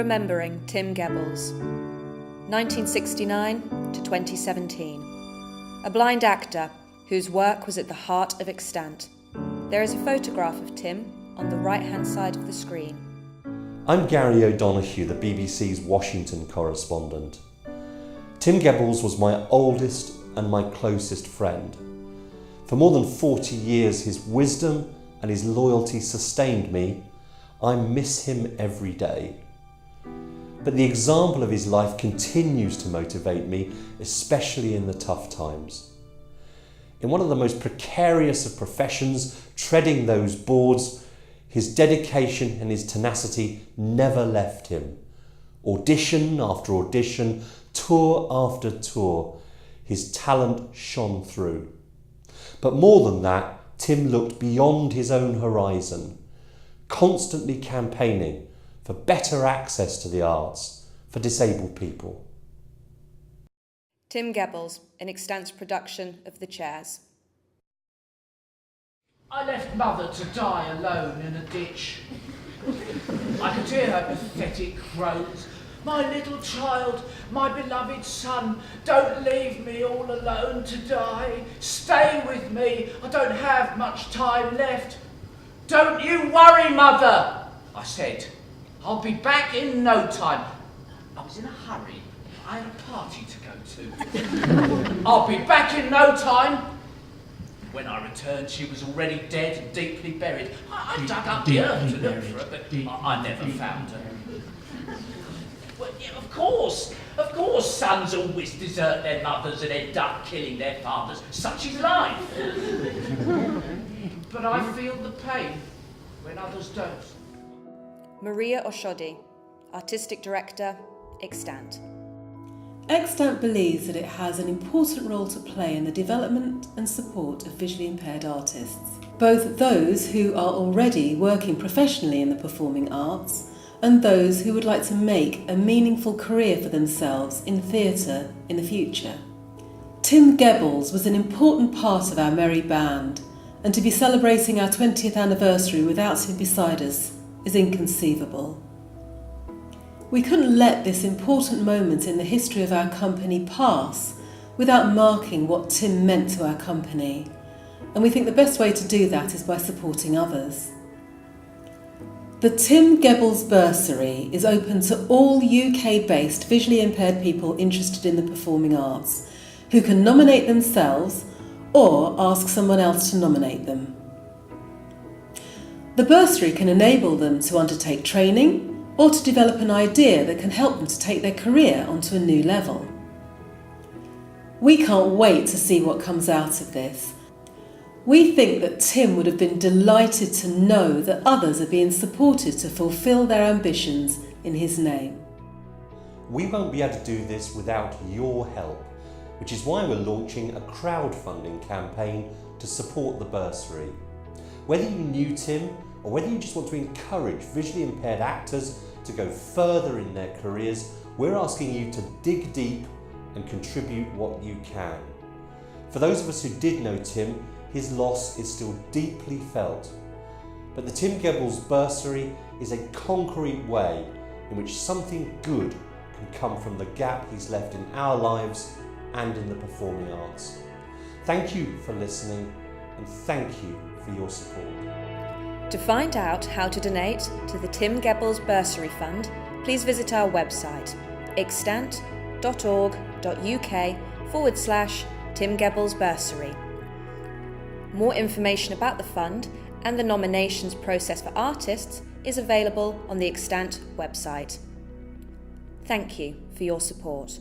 Remembering Tim Gebbels, 1969 to 2017. A blind actor whose work was at the heart of Extant. There is a photograph of Tim on the right-hand side of the screen. I'm Gary O'Donoghue, the BBC's Washington correspondent. Tim Gebbels was my oldest and my closest friend. For more than 40 years, his wisdom and his loyalty sustained me. I miss him every day. But the example of his life continues to motivate me, especially in the tough times. In one of the most precarious of professions, treading those boards, his dedication and his tenacity never left him. Audition after audition, tour after tour, his talent shone through. But more than that, Tim looked beyond his own horizon, constantly campaigning for better access to the arts for disabled people. Tim Gebbels, in Extant's production of The Chairs. I left Mother to die alone in a ditch. I could hear her pathetic groans. My little child, my beloved son, don't leave me all alone to die. Stay with me, I don't have much time left. Don't you worry, Mother, I said. I'll be back in no time. I was in a hurry. I had a party to go to. I'll be back in no time. When I returned, she was already dead and deeply buried. I dug up the earth to look for her, but I never found her. Well, yeah, of course, sons always desert their mothers and end up killing their fathers. Such is life. But I feel the pain when others don't. Maria Oshodi, Artistic Director, Extant. Extant believes that it has an important role to play in the development and support of visually impaired artists, both those who are already working professionally in the performing arts and those who would like to make a meaningful career for themselves in theatre in the future. Tim Gebbels was an important part of our merry band, and to be celebrating our 20th anniversary without him beside us is inconceivable. We couldn't let this important moment in the history of our company pass without marking what Tim meant to our company, and we think the best way to do that is by supporting others. The Tim Gebbels Bursary is open to all UK-based visually impaired people interested in the performing arts, who can nominate themselves or ask someone else to nominate them. The bursary can enable them to undertake training or to develop an idea that can help them to take their career onto a new level. We can't wait to see what comes out of this. We think that Tim would have been delighted to know that others are being supported to fulfil their ambitions in his name. We won't be able to do this without your help, which is why we're launching a crowdfunding campaign to support the bursary. Whether you knew Tim or whether you just want to encourage visually impaired actors to go further in their careers, we're asking you to dig deep and contribute what you can. For those of us who did know Tim, his loss is still deeply felt. But the Tim Gebbels Bursary is a concrete way in which something good can come from the gap he's left in our lives and in the performing arts. Thank you for listening, and thank you for your support. To find out how to donate to the Tim Gebbels Bursary Fund, please visit our website, extant.org.uk/Tim Gebbels Bursary. More information about the fund and the nominations process for artists is available on the Extant website. Thank you for your support.